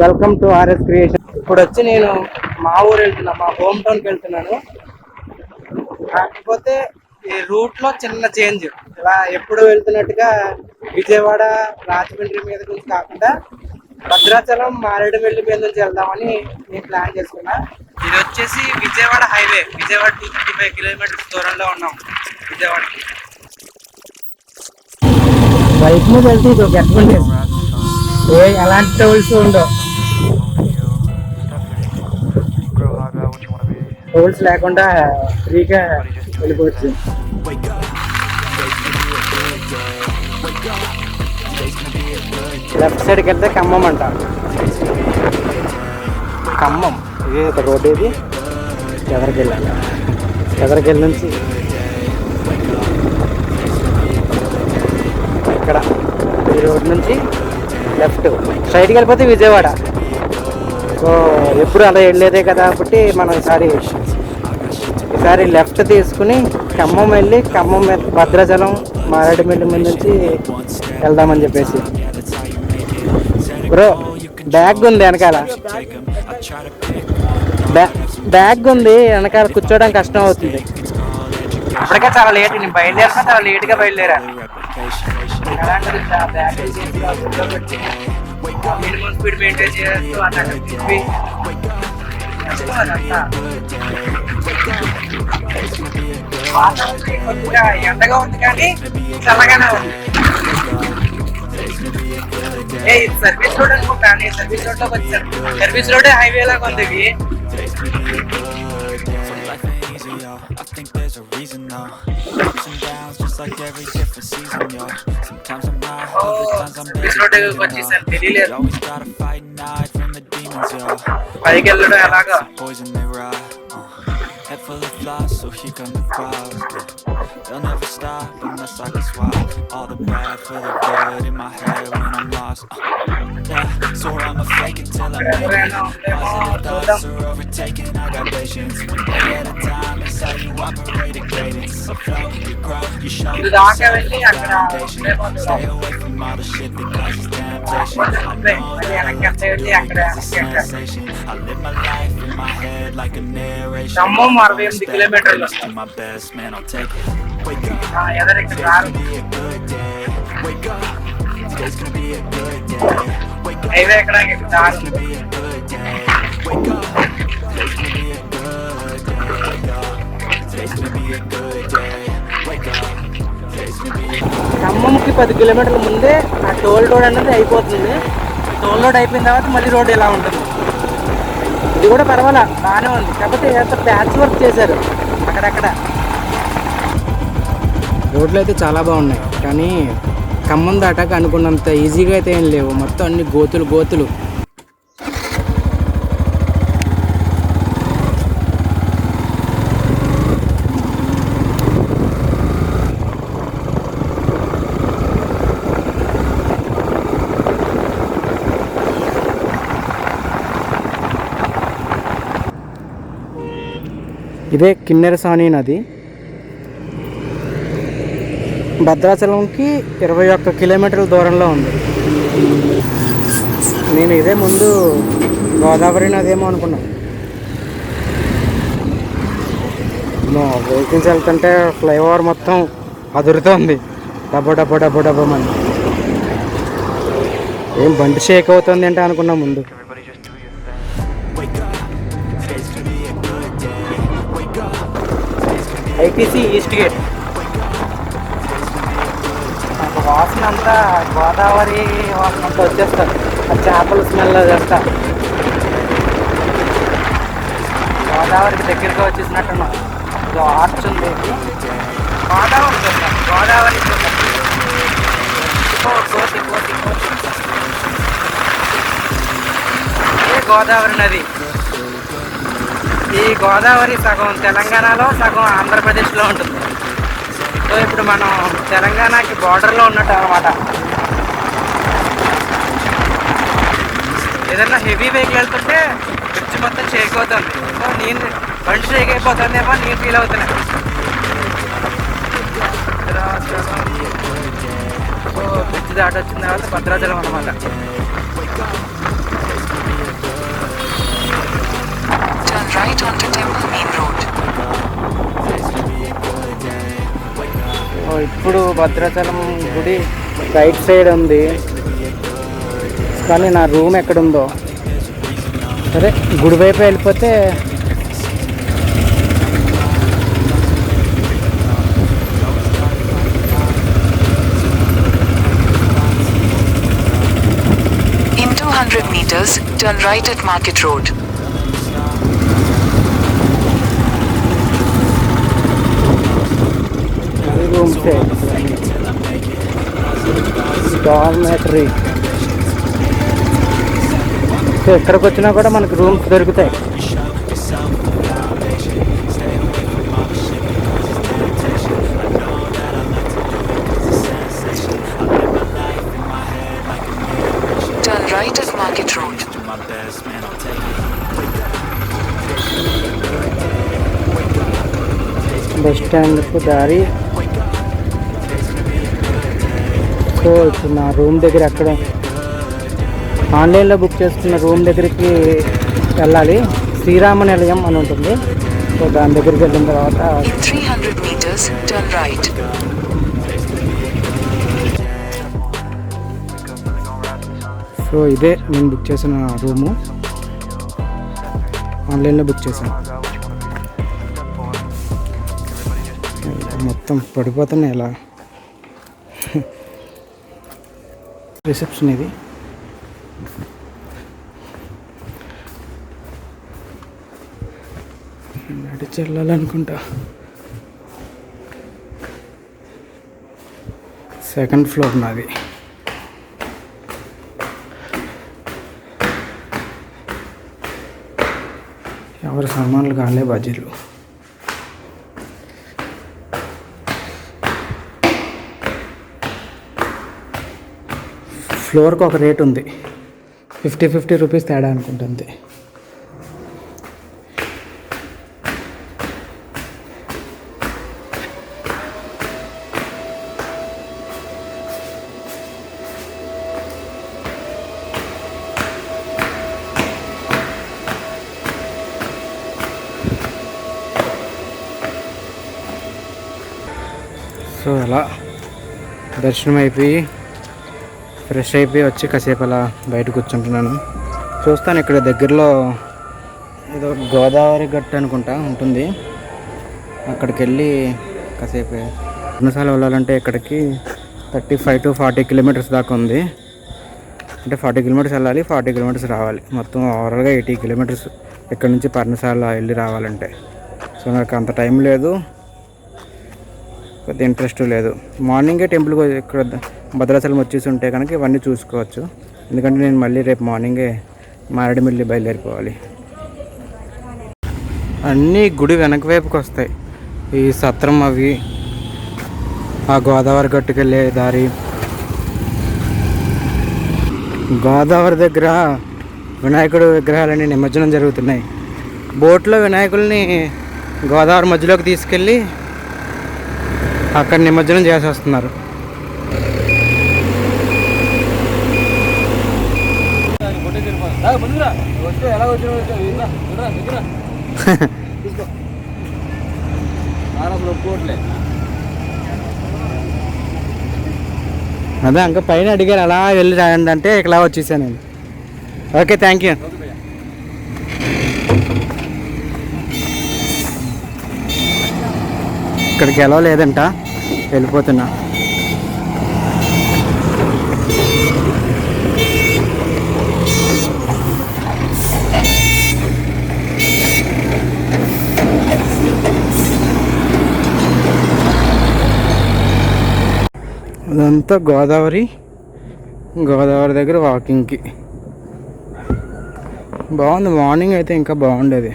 Welcome to RS creation. ఇప్పుడు వచ్చి నేను మా ఊరు వెళ్తున్నా, మా హోమ్ టౌన్కి వెళ్తున్నాను. కాకపోతే ఈ రూట్ లో చిన్న చేంజ్. ఇలా ఎప్పుడు వెళ్తున్నట్టుగా విజయవాడ రాజమండ్రి మీద నుంచి కాకుండా భద్రాచలం మారేడుమిల్లి మీద నుంచి వెళ్దామని నేను ప్లాన్ చేసుకున్నా. ఇది వచ్చేసి విజయవాడ హైవే. విజయవాడ 235 కిలోమీటర్స్ దూరంలో ఉన్నాం విజయవాడకి. బైక్ మీద వెళ్తే ఇది ఒక అడ్వాంటేజ్, ఎలాంటి టోల్స్ ఉండవు. టోల్స్ లేకుండా ఫ్రీగా వెళ్ళిపోవచ్చు. లెఫ్ట్ సైడ్కి వెళ్తే ఖమ్మం అంట. ఖమ్మం ఇది ఒక రోడ్. ఇది ఎదరికి వెళ్ళాలి. ఎదరికి వెళ్ళి నుంచి ఇక్కడ ఈ రోడ్ నుంచి లెఫ్ట్ స్ట్రైట్కి వెళ్ళిపోతే విజయవాడ. సో ఎప్పుడు అలా వెళ్ళేదే కదా కాబట్టి మనం ఈసారి లెఫ్ట్ తీసుకుని ఖమ్మం వెళ్ళి ఖమ్మం భద్రాచలం మారేడుమిల్లి మీద నుంచి వెళ్దామని చెప్పేసి. బ్రో బ్యాగ్ ఉంది వెనకాల, బ్యాగ్ ఉంది వెనకాల, కూర్చోవడానికి కష్టం అవుతుంది. అప్పటికే చాలా లేట్, నేను బయలుదేరినా చాలా లేట్గా బయలుదేరాను. మినిమం స్పీడ్ మెయింటైన్ చేస్తూ కొద్దిగా ఎండగా ఉంది కానీ చల్లగానే ఉంది. సర్వీస్ రోడ్ అనుకుంటా, సర్వీస్ రోడ్ లోకి వచ్చాను. సర్వీస్ రోడ్ హైవే లాగా ఉంది. పైకి వెళ్ళడం ఎలాగా head full of flies, so here come the clouds. They'll never stop unless I can swap all the bad for the good in my head when I'm lost. Yeah, so I'ma fake it till I make it. Positive thoughts are overtaken, I got patience. One day at a time, that's how you operate at greatness. So flow, you grow, you show me foundation. Stay away from all the shit that causes temptation. I know that I got to live as a sensation. I live my life in my head like a narration. 68 కిలోమీటర్లు. Highway ఎక్కడ ఖమ్మంకి 10 కిలోమీటర్ల ముందే ఆ toll road అనేది అయిపోతుంది. Toll road అయిపోయిన తర్వాత మళ్ళీ రోడ్ ఎలా ఉంటుంది. ఇది కూడా పర్వాలా, బాగానే ఉంది. కాకపోతే ఎంత ప్యాచ్ వర్క్ చేశారు అక్కడక్కడ. రోడ్లు అయితే చాలా బాగున్నాయి, కానీ ఖమ్మం దాటాక అనుకున్నంత ఈజీగా అయితే ఏం లేవు. మొత్తం అన్ని గోతులు. ఇదే కిన్నెరసాని నది. భద్రాచలంకి 21 కిలోమీటర్ల దూరంలో ఉంది. నేను ఇదే ముందు గోదావరి నదేమో అనుకున్నా. వెహికల్స్ వెళ్తుంటే ఫ్లైఓవర్ మొత్తం అదురుతుంది. డబ్బమని ఏం బండి షేక్ అవుతుంది అంటే అనుకున్నా ముందు. ITC east gate. వాసన అంతా గోదావరి వాసన అంతా వచ్చేస్తారు. ఆ చేపల స్మెల్ చేస్తా గోదావరికి దగ్గరగా వచ్చేసినట్టున్నా. ఆర్చ్ ఉంది. గోదావరి చూస్తాను, గోదావరి గోదావరి నది. ఈ గోదావరి సగం తెలంగాణలో సగం ఆంధ్రప్రదేశ్లో ఉంటుంది. సో ఇప్పుడు మనం తెలంగాణకి బార్డర్లో ఉన్నట్టు అనమాట. ఏదన్నా హెవీ వెహికల్ వెళ్తుంటే బ్రిడ్జ్ మొత్తం షేక్ అవుతుంది. సో నేను బండి షేక్ అయిపోతుందేమో నేను ఫీల్ అవుతున్నా. బ్రిడ్జ్ దాటి వచ్చిన తర్వాత భద్రాచలం అనమాట. ఇప్పుడు భద్రాచలం గుడి రైట్ సైడ్ ఉంది, కానీ నా రూమ్ ఎక్కడుందో. సరే గుడి వైపు వెళ్ళిపోతే In 200 meters, turn right at Market Road. Room side dormitory. So ఎక్కడికి వచ్చినా కూడా మనకు రూమ్స్ దొరుకుతాయి. Turn right at Market Road. Bus స్టాండ్కు దారి. సో ఇప్పుడు నా రూమ్ దగ్గర అక్కడ ఆన్లైన్లో బుక్ చేసుకున్న రూమ్ దగ్గరికి వెళ్ళాలి. శ్రీరామ నిలయం అని ఉంటుంది. సో దాని దగ్గరికి వెళ్ళిన తర్వాత 300 meters, turn right. సో ఇదే నేను బుక్ చేసిన రూము, ఆన్లైన్లో బుక్ చేశాను. మొత్తం పడిపోతున్నాయి ఇలా. రిసెప్షన్ ఇది. నడిచి వెళ్ళాలనుకుంటా. సెకండ్ ఫ్లోర్ నాది. ఎవరి సామాన్లు కాలే బడ్జెట్లు. ఫ్లోర్కి ఒక రేట్ ఉంది, 50 రూపీస్ తేడా అనుకుంటుంది. సో అలా దర్శనం అయిపోయి ఫ్రెష్ అయిపోయి వచ్చి కాసేపు అలా బయట కూర్చుంటున్నాను. చూస్తాను ఇక్కడ దగ్గరలో ఏదో గోదావరి గట్టు అనుకుంటా ఉంటుంది, అక్కడికి వెళ్ళి కాసేపు. పర్ణశాల వెళ్ళాలంటే ఇక్కడికి 35 to 40 కిలోమీటర్స్ దాకా ఉంది. అంటే 40 కిలోమీటర్స్ వెళ్ళాలి, 40 కిలోమీటర్స్ రావాలి. మొత్తం ఓవరాల్గా 80 కిలోమీటర్స్ ఇక్కడ నుంచి పర్ణశాల వెళ్ళి రావాలంటే. సో నాకు అంత టైం లేదు, పెద్ద ఇంట్రెస్ట్ లేదు. మార్నింగే టెంపుల్కి ఇక్కడ భద్రాచలం వచ్చేసి ఉంటే కనుక ఇవన్నీ చూసుకోవచ్చు. ఎందుకంటే నేను మళ్ళీ రేపు మార్నింగే మారేడుమిల్లి బయలుదేరిపోవాలి. అన్నీ గుడి వెనక వైపుకి వస్తాయి. ఈ సత్రం అవి, ఆ గోదావరి గట్టుకెళ్ళే దారి. గోదావరి దగ్గర వినాయకుడు విగ్రహాలన్నీ నిమజ్జనం జరుగుతున్నాయి. బోట్లో వినాయకుల్ని గోదావరి మధ్యలోకి తీసుకెళ్ళి అక్కడ నిమజ్జనం చేసి వస్తున్నారు. అదే ఇంకా పైన అడిగారు అలా వెళ్ళి రాయండి అంటే ఇక్కడ వచ్చేసాను నేను. Okay, thank you. ఇక్కడికి ఎలా లేదంట, వెళ్ళిపోతున్నా. అదంతా గోదావరి దగ్గర వాకింగ్కి బాగుంది. మార్నింగ్ అయితే ఇంకా బాగుండేది.